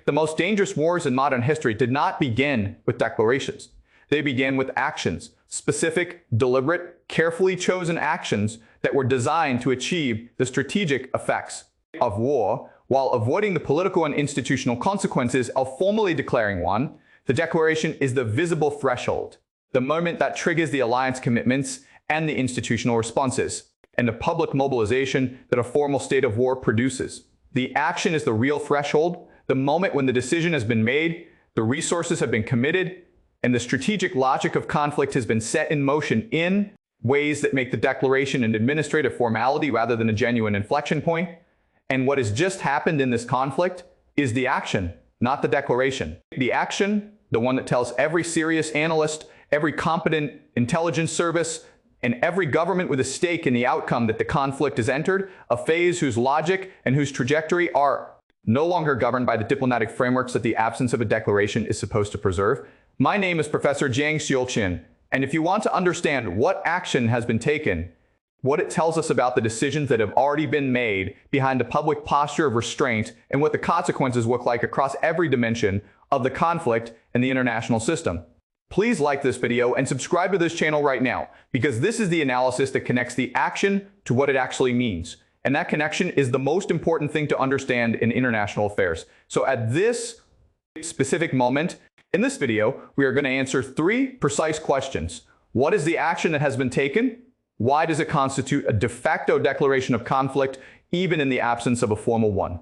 The most dangerous wars in modern history did not begin with declarations. They began with actions, specific, deliberate, carefully chosen actions that were designed to achieve the strategic effects of war while avoiding the political and institutional consequences of formally declaring one. The declaration is the visible threshold, the moment that triggers the alliance commitments and the institutional responses, and the public mobilization that a formal state of war produces. The action is the real threshold, the moment when the decision has been made, the resources have been committed, and the strategic logic of conflict has been set in motion in ways that make the declaration an administrative formality rather than a genuine inflection point. And what has just happened in this conflict is the action, not the declaration. The action, the one that tells every serious analyst, every competent intelligence service, and every government with a stake in the outcome that the conflict has entered, a phase whose logic and whose trajectory are no longer governed by the diplomatic frameworks that the absence of a declaration is supposed to preserve. My name is Professor Jiang Xiuqin, and if you want to understand what action has been taken, what it tells us about the decisions that have already been made behind the public posture of restraint, and what the consequences look like across every dimension of the conflict and the international system, please like this video and subscribe to this channel right now, because this is the analysis that connects the action to what it actually means. And that connection is the most important thing to understand in international affairs. So at this specific moment, in this video, we are going to answer 3 precise questions. What is the action that has been taken? Why does it constitute a de facto declaration of conflict, even in the absence of a formal one?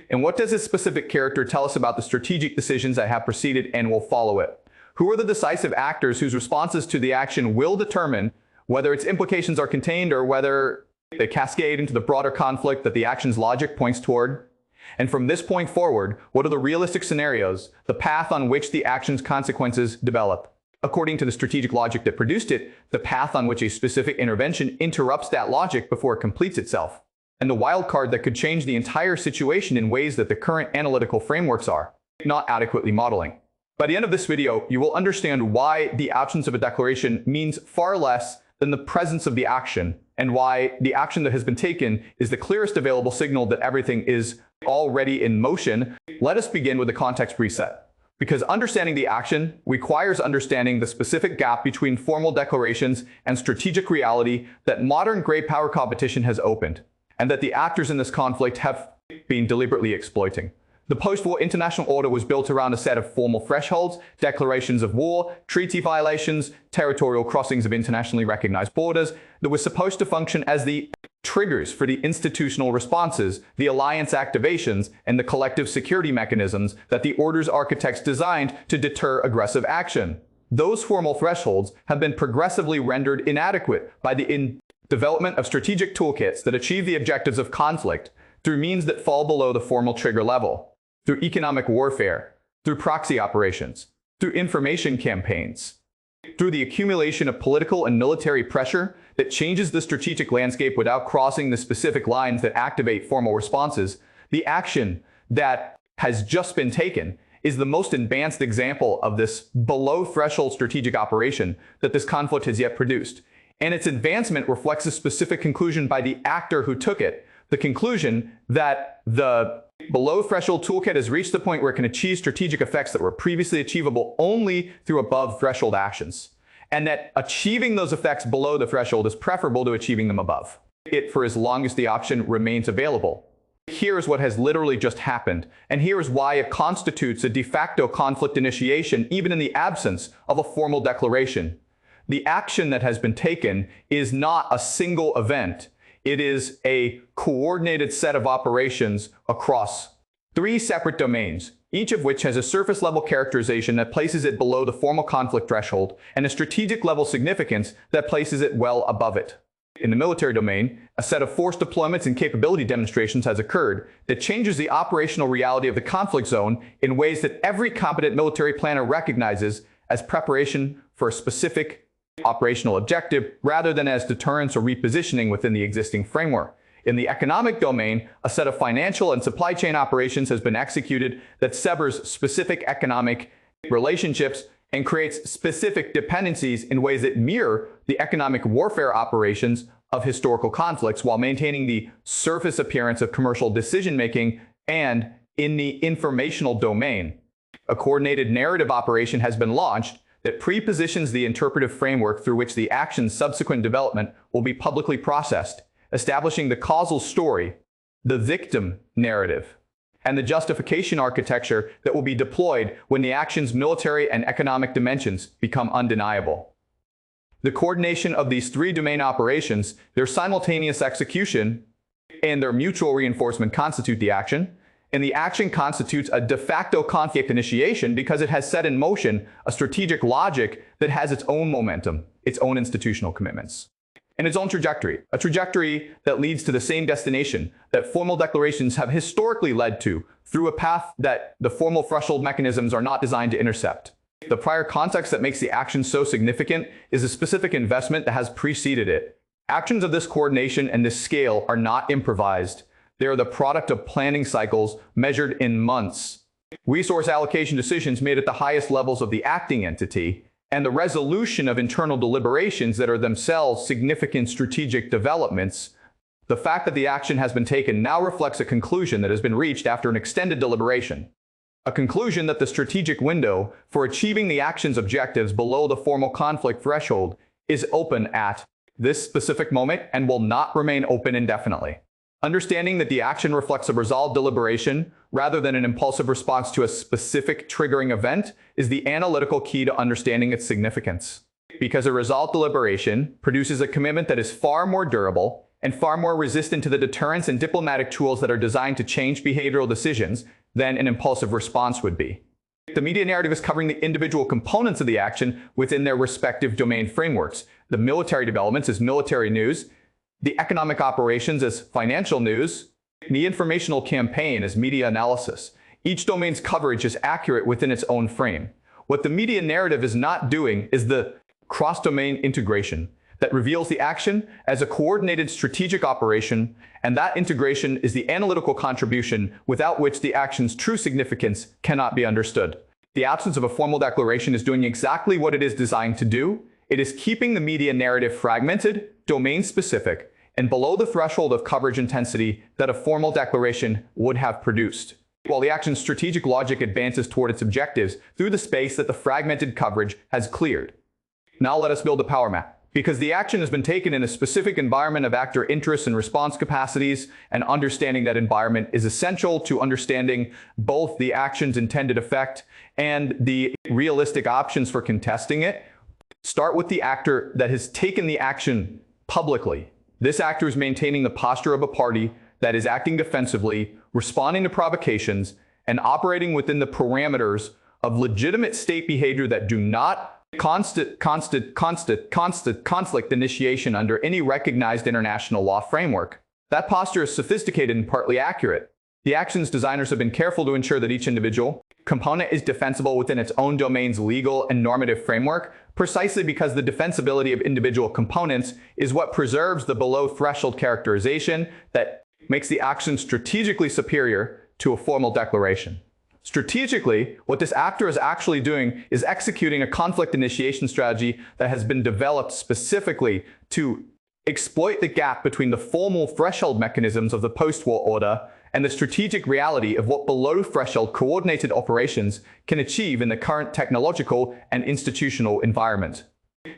And what does its specific character tell us about the strategic decisions that have preceded and will follow it? Who are the decisive actors whose responses to the action will determine whether its implications are contained or whether they cascade into the broader conflict that the action's logic points toward? And from this point forward, what are the realistic scenarios, the path on which the action's consequences develop? According to the strategic logic that produced it, the path on which a specific intervention interrupts that logic before it completes itself, and the wild card that could change the entire situation in ways that the current analytical frameworks are not adequately modeling. By the end of this video, you will understand why the absence of a declaration means far less than the presence of the action, and why the action that has been taken is the clearest available signal that everything is already in motion. Let us begin with the context reset. Because understanding the action requires understanding the specific gap between formal declarations and strategic reality that modern great power competition has opened, and that the actors in this conflict have been deliberately exploiting. The post-war international order was built around a set of formal thresholds, declarations of war, treaty violations, territorial crossings of internationally recognized borders that were supposed to function as the triggers for the institutional responses, the alliance activations, and the collective security mechanisms that the order's architects designed to deter aggressive action. Those formal thresholds have been progressively rendered inadequate by the development of strategic toolkits that achieve the objectives of conflict through means that fall below the formal trigger level, through economic warfare, through proxy operations, through information campaigns, through the accumulation of political and military pressure that changes the strategic landscape without crossing the specific lines that activate formal responses. The action that has just been taken is the most advanced example of this below-threshold strategic operation that this conflict has yet produced. And its advancement reflects a specific conclusion by the actor who took it, the conclusion that the below-threshold toolkit has reached the point where it can achieve strategic effects that were previously achievable only through above-threshold actions, and that achieving those effects below the threshold is preferable to achieving them above it for as long as the option remains available. Here is what has literally just happened, and here is why it constitutes a de facto conflict initiation even in the absence of a formal declaration. The action that has been taken is not a single event. It is a coordinated set of operations across 3 separate domains, each of which has a surface-level characterization that places it below the formal conflict threshold and a strategic-level significance that places it well above it. In the military domain, a set of force deployments and capability demonstrations has occurred that changes the operational reality of the conflict zone in ways that every competent military planner recognizes as preparation for a specific operational objective rather than as deterrence or repositioning within the existing framework. In the economic domain, a set of financial and supply chain operations has been executed that severs specific economic relationships and creates specific dependencies in ways that mirror the economic warfare operations of historical conflicts while maintaining the surface appearance of commercial decision-making and In the informational domain, a coordinated narrative operation has been launched that prepositions the interpretive framework through which the action's subsequent development will be publicly processed, establishing the causal story, the victim narrative, and the justification architecture that will be deployed when the action's military and economic dimensions become undeniable. The coordination of these three domain operations, their simultaneous execution, and their mutual reinforcement constitute the action, and the action constitutes a de facto conflict initiation because it has set in motion a strategic logic that has its own momentum, its own institutional commitments, and its own trajectory, a trajectory that leads to the same destination that formal declarations have historically led to through a path that the formal threshold mechanisms are not designed to intercept. The prior context that makes the action so significant is a specific investment that has preceded it. Actions of this coordination and this scale are not improvised. They are the product of planning cycles measured in months, resource allocation decisions made at the highest levels of the acting entity, and the resolution of internal deliberations that are themselves significant strategic developments. The fact that the action has been taken now reflects a conclusion that has been reached after an extended deliberation. A conclusion that the strategic window for achieving the action's objectives below the formal conflict threshold is open at this specific moment and will not remain open indefinitely. Understanding that the action reflects a resolved deliberation rather than an impulsive response to a specific triggering event is the analytical key to understanding its significance. Because a resolved deliberation produces a commitment that is far more durable and far more resistant to the deterrence and diplomatic tools that are designed to change behavioral decisions than an impulsive response would be. The media narrative is covering the individual components of the action within their respective domain frameworks. The military developments as military news, the economic operations as financial news, the informational campaign as media analysis. Each domain's coverage is accurate within its own frame. What the media narrative is not doing is the cross-domain integration that reveals the action as a coordinated strategic operation, and that integration is the analytical contribution without which the action's true significance cannot be understood. The absence of a formal declaration is doing exactly what it is designed to do. It is keeping the media narrative fragmented, domain-specific, and below the threshold of coverage intensity that a formal declaration would have produced, while the action's strategic logic advances toward its objectives through the space that the fragmented coverage has cleared. Now let us build a power map. Because the action has been taken in a specific environment of actor interests and response capacities, and understanding that environment is essential to understanding both the action's intended effect and the realistic options for contesting it. Start with the actor that has taken the action publicly. This actor is maintaining the posture of a party that is acting defensively, responding to provocations, and operating within the parameters of legitimate state behavior that do not conflict initiation under any recognized international law framework. That posture is sophisticated and partly accurate. The action's designers have been careful to ensure that each individual component is defensible within its own domain's legal and normative framework, precisely because the defensibility of individual components is what preserves the below-threshold characterization that makes the action strategically superior to a formal declaration. Strategically, what this actor is actually doing is executing a conflict initiation strategy that has been developed specifically to exploit the gap between the formal threshold mechanisms of the post-war order and the strategic reality of what below-threshold coordinated operations can achieve in the current technological and institutional environment.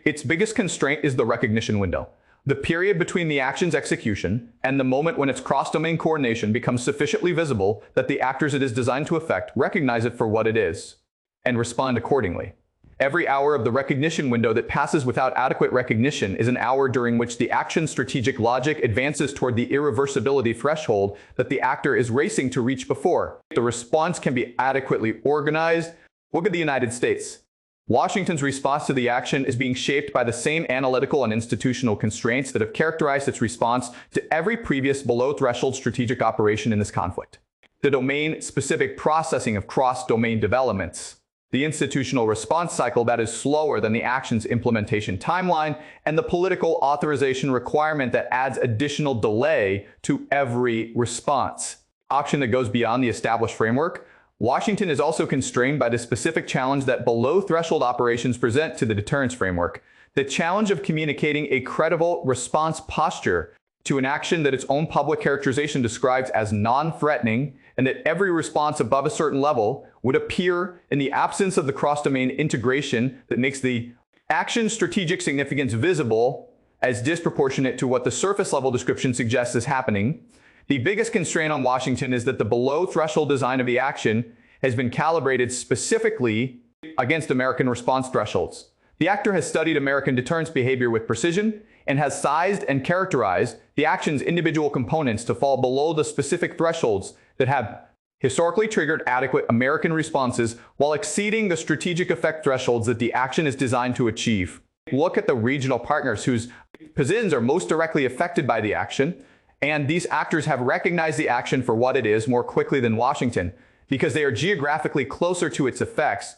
Its biggest constraint is the recognition window. The period between the action's execution and the moment when its cross-domain coordination becomes sufficiently visible that the actors it is designed to affect recognize it for what it is and respond accordingly. Every hour of the recognition window that passes without adequate recognition is an hour during which the action's strategic logic advances toward the irreversibility threshold that the actor is racing to reach before the response can be adequately organized. Look at the United States. Washington's response to the action is being shaped by the same analytical and institutional constraints that have characterized its response to every previous below-threshold strategic operation in this conflict. The domain-specific processing of cross-domain developments, the institutional response cycle that is slower than the action's implementation timeline, and the political authorization requirement that adds additional delay to every response. Option that goes beyond the established framework. Washington is also constrained by the specific challenge that below-threshold operations present to the deterrence framework, the challenge of communicating a credible response posture to an action that its own public characterization describes as non-threatening, and that every response above a certain level would appear in the absence of the cross-domain integration that makes the action's strategic significance visible as disproportionate to what the surface-level description suggests is happening. The biggest constraint on Washington is that the below-threshold design of the action has been calibrated specifically against American response thresholds. The actor has studied American deterrence behavior with precision and has sized and characterized the action's individual components to fall below the specific thresholds that have historically triggered adequate American responses while exceeding the strategic effect thresholds that the action is designed to achieve. Look at the regional partners whose positions are most directly affected by the action, and these actors have recognized the action for what it is more quickly than Washington because they are geographically closer to its effects,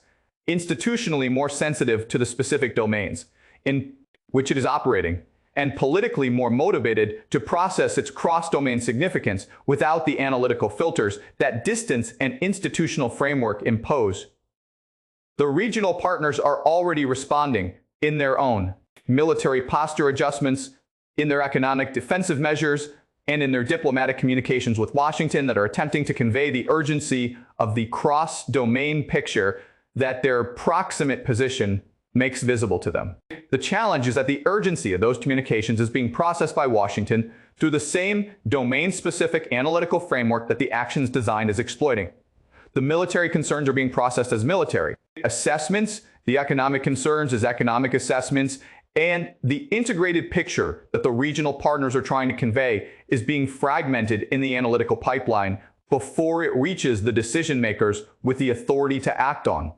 institutionally more sensitive to the specific domains in which it is operating, and politically more motivated to process its cross-domain significance without the analytical filters that distance and institutional framework impose. The regional partners are already responding in their own military posture adjustments, in their economic defensive measures, and in their diplomatic communications with Washington that are attempting to convey the urgency of the cross-domain picture that their proximate position makes visible to them. The challenge is that the urgency of those communications is being processed by Washington through the same domain-specific analytical framework that the action's design is exploiting. The military concerns are being processed as military assessments, the economic concerns as economic assessments, and the integrated picture that the regional partners are trying to convey is being fragmented in the analytical pipeline before it reaches the decision makers with the authority to act on.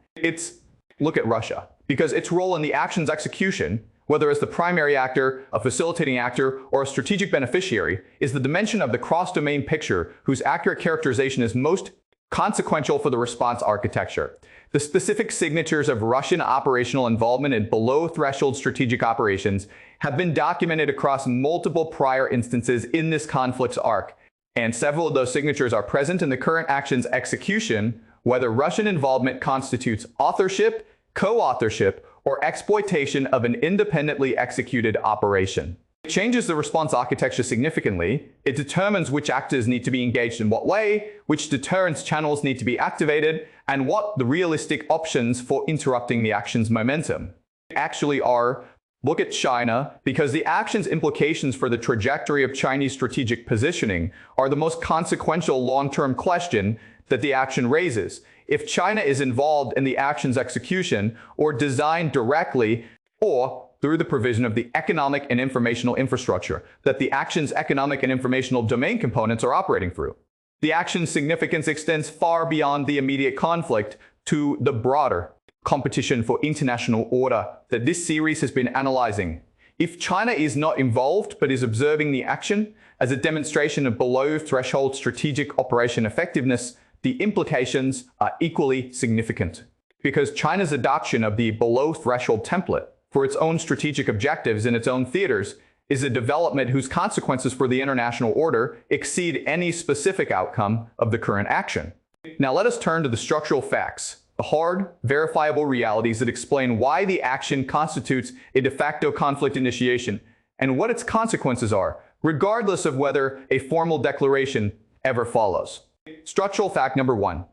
Look at Russia, because its role in the action's execution, whether as the primary actor, a facilitating actor, or a strategic beneficiary, is the dimension of the cross-domain picture whose accurate characterization is most consequential for the response architecture. The specific signatures of Russian operational involvement in below-threshold strategic operations have been documented across multiple prior instances in this conflict's arc, and several of those signatures are present in the current action's execution, whether Russian involvement constitutes authorship, co-authorship, or exploitation of an independently executed operation. It changes the response architecture significantly. It determines which actors need to be engaged in what way, which deterrence channels need to be activated, and what the realistic options for interrupting the action's momentum actually are. Look at China, because the action's implications for the trajectory of Chinese strategic positioning are the most consequential long-term question that the action raises. If China is involved in the action's execution or designed directly or through the provision of the economic and informational infrastructure that the action's economic and informational domain components are operating through, the action's significance extends far beyond the immediate conflict to the broader competition for international order that this series has been analyzing. If China is not involved but is observing the action as a demonstration of below-threshold strategic operation effectiveness, the implications are equally significant. Because China's adoption of the below-threshold template for its own strategic objectives in its own theaters is a development whose consequences for the international order exceed any specific outcome of the current action. Now let us turn to the structural facts, the hard, verifiable realities that explain why the action constitutes a de facto conflict initiation and what its consequences are, regardless of whether a formal declaration ever follows. Structural fact number 1.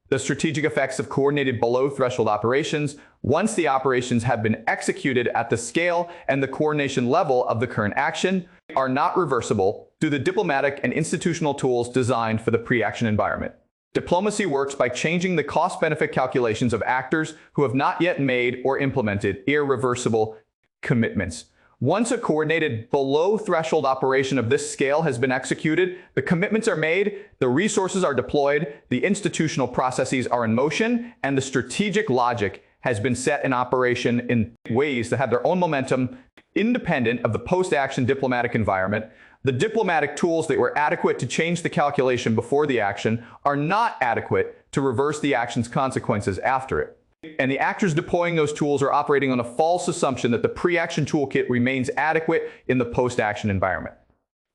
The strategic effects of coordinated below-threshold operations, once the operations have been executed at the scale and the coordination level of the current action, are not reversible through the diplomatic and institutional tools designed for the pre-action environment. Diplomacy works by changing the cost-benefit calculations of actors who have not yet made or implemented irreversible commitments. Once a coordinated below-threshold operation of this scale has been executed, the commitments are made, the resources are deployed, the institutional processes are in motion, and the strategic logic has been set in operation in ways that have their own momentum, independent of the post-action diplomatic environment. The diplomatic tools that were adequate to change the calculation before the action are not adequate to reverse the action's consequences after it. And the actors deploying those tools are operating on a false assumption that the pre-action toolkit remains adequate in the post-action environment.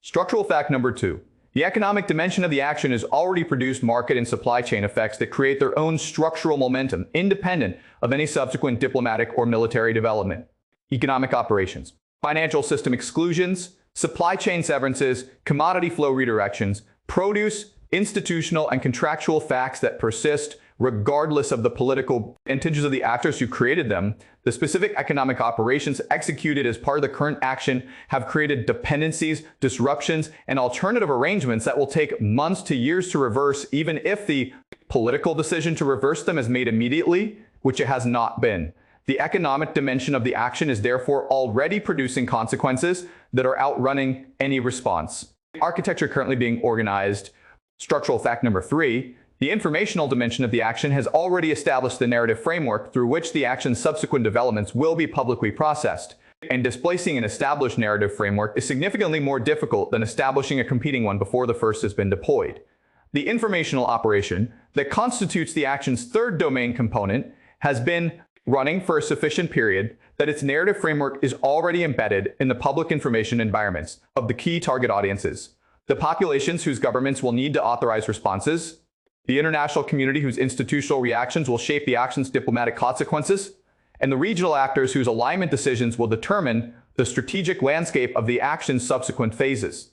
Structural fact number 2. The economic dimension of the action has already produced market and supply chain effects that create their own structural momentum, independent of any subsequent diplomatic or military development. Economic operations, financial system exclusions, supply chain severances, commodity flow redirections, produce, institutional and contractual facts that persist regardless of the political intentions of the actors who created them. The specific economic operations executed as part of the current action have created dependencies, disruptions, and alternative arrangements that will take months to years to reverse, even if the political decision to reverse them is made immediately, which it has not been. The economic dimension of the action is therefore already producing consequences that are outrunning any response. Architecture currently being organized. Structural fact number 3, the informational dimension of the action has already established the narrative framework through which the action's subsequent developments will be publicly processed. And displacing an established narrative framework is significantly more difficult than establishing a competing one before the first has been deployed. The informational operation that constitutes the action's third domain component has been running for a sufficient period that its narrative framework is already embedded in the public information environments of the key target audiences, the populations whose governments will need to authorize responses, the international community whose institutional reactions will shape the action's diplomatic consequences, and the regional actors whose alignment decisions will determine the strategic landscape of the action's subsequent phases.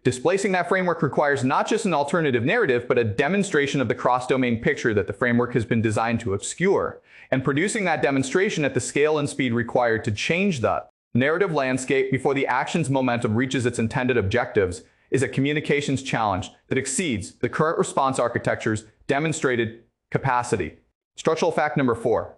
Displacing that framework requires not just an alternative narrative, but a demonstration of the cross-domain picture that the framework has been designed to obscure, and producing that demonstration at the scale and speed required to change the narrative landscape before the action's momentum reaches its intended objectives is a communications challenge that exceeds the current response architecture's demonstrated capacity. Structural fact number 4.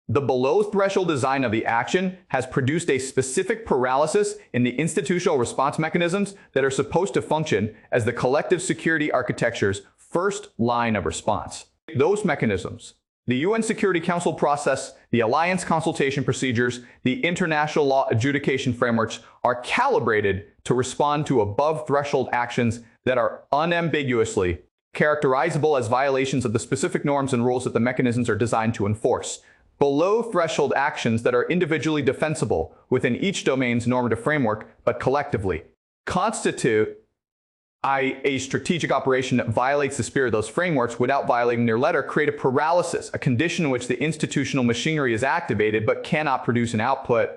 The below-threshold design of the action has produced a specific paralysis in the institutional response mechanisms that are supposed to function as the collective security architecture's first line of response. Those mechanisms, the UN Security Council process, the alliance consultation procedures, the international law adjudication frameworks, are calibrated to respond to above-threshold actions that are unambiguously characterizable as violations of the specific norms and rules that the mechanisms are designed to enforce. Below-threshold actions that are individually defensible within each domain's normative framework, but collectively constitute a strategic operation that violates the spirit of those frameworks without violating their letter, create a paralysis, a condition in which the institutional machinery is activated but cannot produce an output.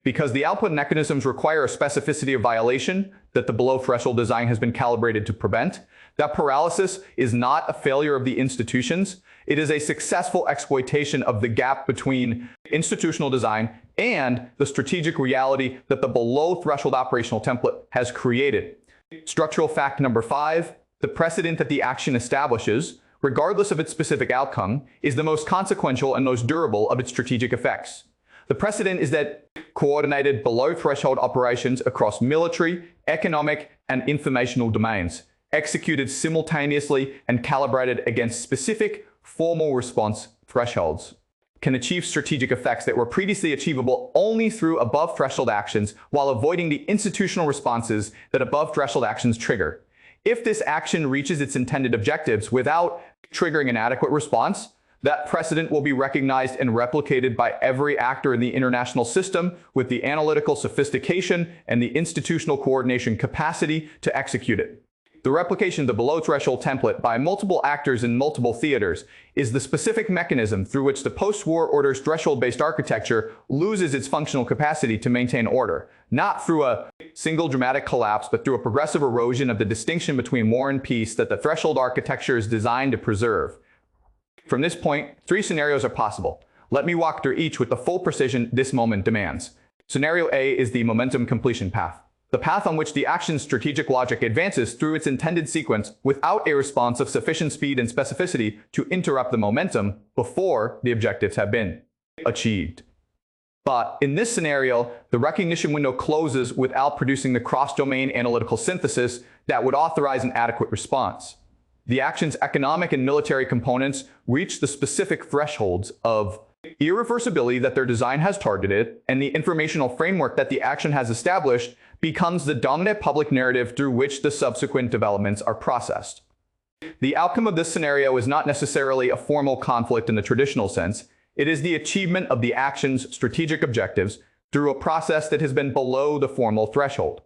Because the output mechanisms require a specificity of violation that the below-threshold design has been calibrated to prevent, that paralysis is not a failure of the institutions. It is a successful exploitation of the gap between institutional design and the strategic reality that the below-threshold operational template has created. Structural fact number 5, the precedent that the action establishes, regardless of its specific outcome, is the most consequential and most durable of its strategic effects. The precedent is that coordinated below-threshold operations across military, economic, and informational domains, executed simultaneously and calibrated against specific formal response thresholds, can achieve strategic effects that were previously achievable only through above-threshold actions while avoiding the institutional responses that above-threshold actions trigger. If this action reaches its intended objectives without triggering an adequate response, that precedent will be recognized and replicated by every actor in the international system with the analytical sophistication and the institutional coordination capacity to execute it. The replication of the below-threshold template by multiple actors in multiple theaters is the specific mechanism through which the post-war order's threshold-based architecture loses its functional capacity to maintain order, not through a single dramatic collapse, but through a progressive erosion of the distinction between war and peace that the threshold architecture is designed to preserve. From this point, 3 scenarios are possible. Let me walk through each with the full precision this moment demands. Scenario A is the momentum completion path, the path on which the action's strategic logic advances through its intended sequence without a response of sufficient speed and specificity to interrupt the momentum before the objectives have been achieved. But in this scenario, the recognition window closes without producing the cross-domain analytical synthesis that would authorize an adequate response. The action's economic and military components reach the specific thresholds of irreversibility that their design has targeted, and the informational framework that the action has established becomes the dominant public narrative through which the subsequent developments are processed. The outcome of this scenario is not necessarily a formal conflict in the traditional sense. It is the achievement of the action's strategic objectives through a process that has been below the formal threshold.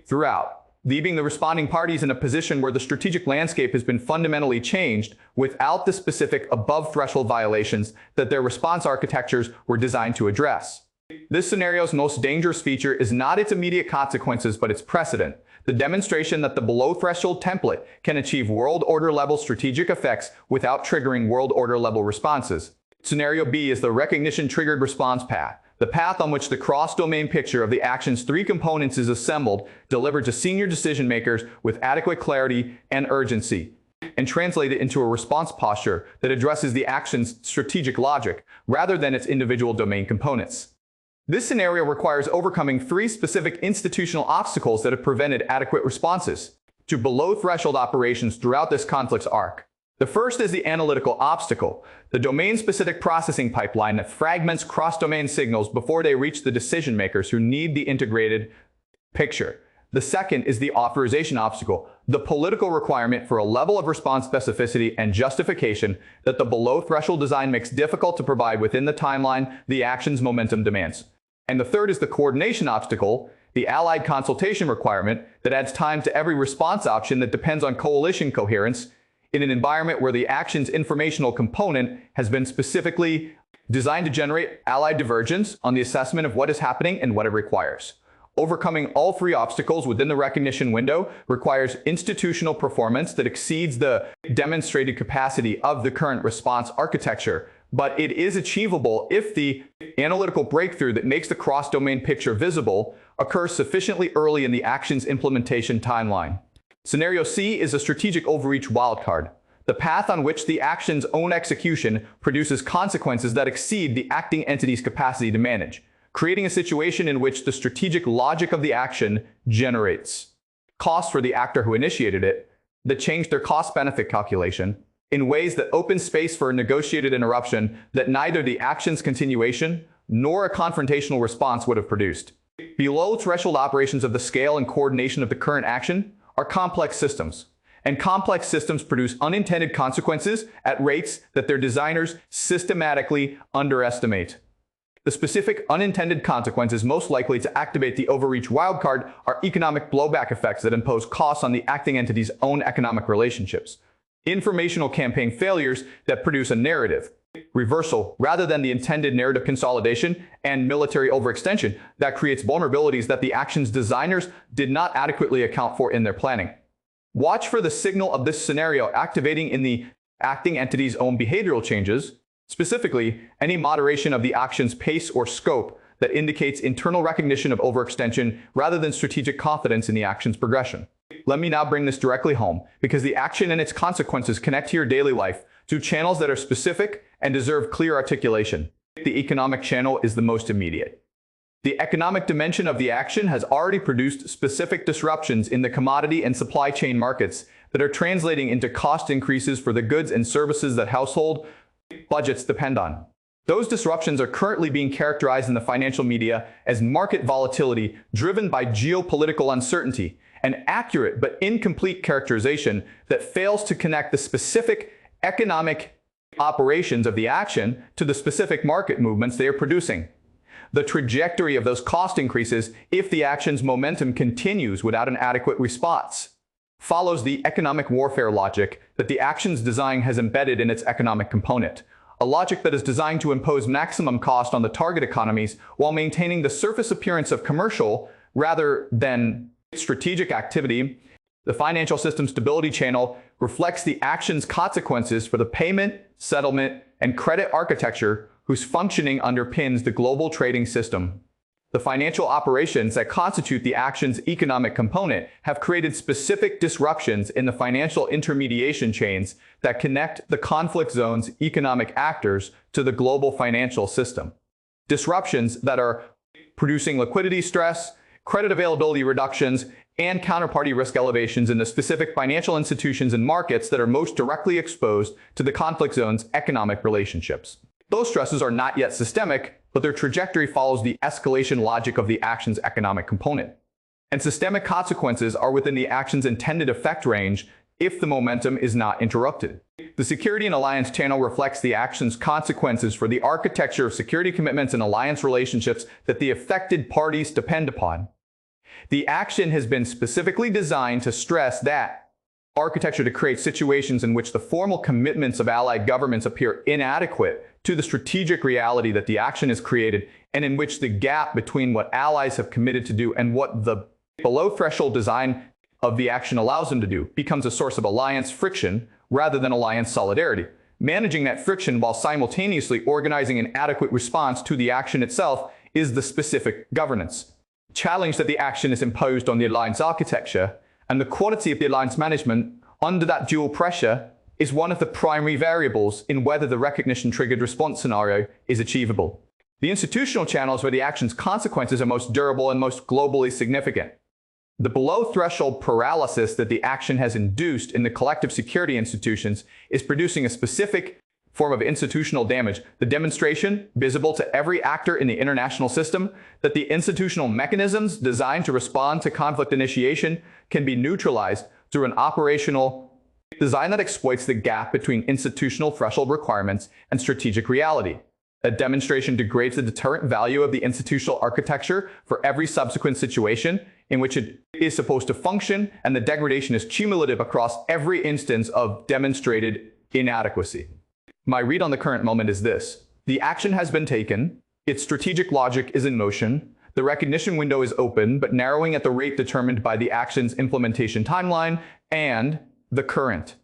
Throughout, leaving the responding parties in a position where the strategic landscape has been fundamentally changed without the specific above-threshold violations that their response architectures were designed to address. This scenario's most dangerous feature is not its immediate consequences, but its precedent, the demonstration that the below-threshold template can achieve world order-level strategic effects without triggering world order-level responses. Scenario B is the recognition-triggered response path, the path on which the cross-domain picture of the action's three components is assembled, delivered to senior decision-makers with adequate clarity and urgency, and translated into a response posture that addresses the action's strategic logic rather than its individual domain components. This scenario requires overcoming three specific institutional obstacles that have prevented adequate responses to below-threshold operations throughout this conflict's arc. The first is the analytical obstacle, the domain-specific processing pipeline that fragments cross-domain signals before they reach the decision-makers who need the integrated picture. The second is the authorization obstacle, the political requirement for a level of response specificity and justification that the below-threshold design makes difficult to provide within the timeline the action's momentum demands. And the third is the coordination obstacle, the allied consultation requirement that adds time to every response option that depends on coalition coherence in an environment where the action's informational component has been specifically designed to generate allied divergence on the assessment of what is happening and what it requires. Overcoming all three obstacles within the recognition window requires institutional performance that exceeds the demonstrated capacity of the current response architecture, but it is achievable if the analytical breakthrough that makes the cross-domain picture visible occurs sufficiently early in the action's implementation timeline. Scenario C is a strategic overreach wildcard, the path on which the action's own execution produces consequences that exceed the acting entity's capacity to manage, creating a situation in which the strategic logic of the action generates costs for the actor who initiated it that change their cost-benefit calculation in ways that open space for a negotiated interruption that neither the action's continuation nor a confrontational response would have produced. Below-threshold operations of the scale and coordination of the current action are complex systems, and complex systems produce unintended consequences at rates that their designers systematically underestimate. The specific unintended consequences most likely to activate the overreach wildcard are economic blowback effects that impose costs on the acting entity's own economic relationships, informational campaign failures that produce a narrative reversal rather than the intended narrative consolidation, and military overextension that creates vulnerabilities that the action's designers did not adequately account for in their planning. Watch for the signal of this scenario activating in the acting entity's own behavioral changes, specifically any moderation of the action's pace or scope that indicates internal recognition of overextension rather than strategic confidence in the action's progression. Let me now bring this directly home, because the action and its consequences connect to your daily life through channels that are specific and deserve clear articulation. The economic channel is the most immediate. The economic dimension of the action has already produced specific disruptions in the commodity and supply chain markets that are translating into cost increases for the goods and services that household budgets depend on. Those disruptions are currently being characterized in the financial media as market volatility driven by geopolitical uncertainty, an accurate but incomplete characterization that fails to connect the specific economic operations of the action to the specific market movements they are producing. The trajectory of those cost increases, if the action's momentum continues without an adequate response, follows the economic warfare logic that the action's design has embedded in its economic component, a logic that is designed to impose maximum cost on the target economies while maintaining the surface appearance of commercial rather than strategic activity. The financial system stability channel reflects the action's consequences for the payment, settlement, and credit architecture whose functioning underpins the global trading system. The financial operations that constitute the action's economic component have created specific disruptions in the financial intermediation chains that connect the conflict zone's economic actors to the global financial system. Disruptions that are producing liquidity stress, credit availability reductions, and counterparty risk elevations in the specific financial institutions and markets that are most directly exposed to the conflict zone's economic relationships. Those stresses are not yet systemic, but their trajectory follows the escalation logic of the action's economic component. And systemic consequences are within the action's intended effect range if the momentum is not interrupted. The security and alliance channel reflects the action's consequences for the architecture of security commitments and alliance relationships that the affected parties depend upon. The action has been specifically designed to stress that architecture to create situations in which the formal commitments of allied governments appear inadequate to the strategic reality that the action is created, and in which the gap between what allies have committed to do and what the below-threshold design of the action allows them to do becomes a source of alliance friction rather than alliance solidarity. Managing that friction while simultaneously organizing an adequate response to the action itself is the specific governance challenge that the action is imposed on the alliance architecture, and the quality of the alliance management under that dual pressure is one of the primary variables in whether the recognition-triggered response scenario is achievable. The institutional channels where the action's consequences are most durable and most globally significant. The below-threshold paralysis that the action has induced in the collective security institutions is producing a specific form of institutional damage, the demonstration, visible to every actor in the international system, that the institutional mechanisms designed to respond to conflict initiation can be neutralized through an operational design that exploits the gap between institutional threshold requirements and strategic reality. A demonstration degrades the deterrent value of the institutional architecture for every subsequent situation in which it is supposed to function, and the degradation is cumulative across every instance of demonstrated inadequacy. My read on the current moment is this: the action has been taken, its strategic logic is in motion, the recognition window is open but narrowing at the rate determined by the action's implementation timeline, and the current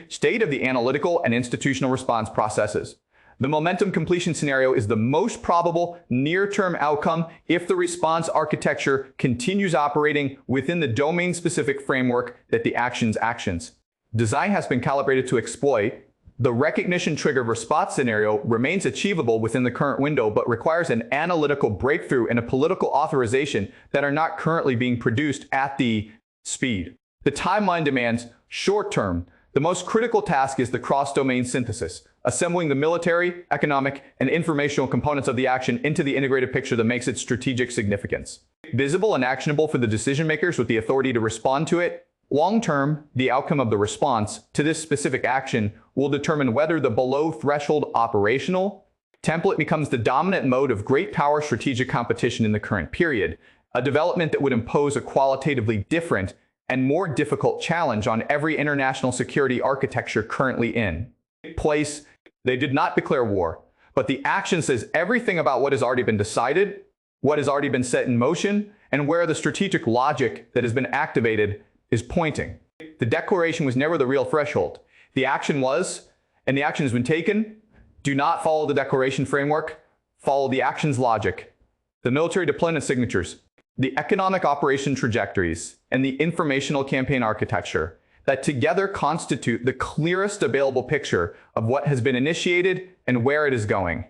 state of the analytical and institutional response processes. The momentum completion scenario is the most probable near-term outcome if the response architecture continues operating within the domain-specific framework that the actions. Design has been calibrated to exploit. The recognition-triggered response scenario remains achievable within the current window but requires an analytical breakthrough and a political authorization that are not currently being produced at the speed the timeline demands. Short-term, the most critical task is the cross-domain synthesis, assembling the military, economic, and informational components of the action into the integrated picture that makes its strategic significance visible and actionable for the decision-makers with the authority to respond to it. Long-term, the outcome of the response to this specific action will determine whether the below-threshold operational template becomes the dominant mode of great power strategic competition in the current period, a development that would impose a qualitatively different and more difficult challenge on every international security architecture currently in place. They did not declare war, but the action says everything about what has already been decided, what has already been set in motion, and where the strategic logic that has been activated is pointing. The declaration was never the real threshold. The action was, and the action has been taken. Do not follow the declaration framework, follow the action's logic. The military deployment signatures, the economic operation trajectories, and the informational campaign architecture that together constitute the clearest available picture of what has been initiated and where it is going.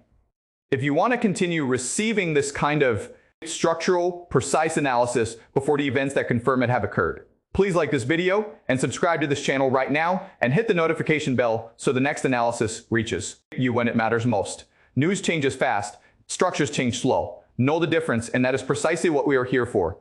If you want to continue receiving this kind of structural, precise analysis before the events that confirm it have occurred, please like this video and subscribe to this channel right now and hit the notification bell so the next analysis reaches you when it matters most. News changes fast, structures change slow. Know the difference, and that is precisely what we are here for.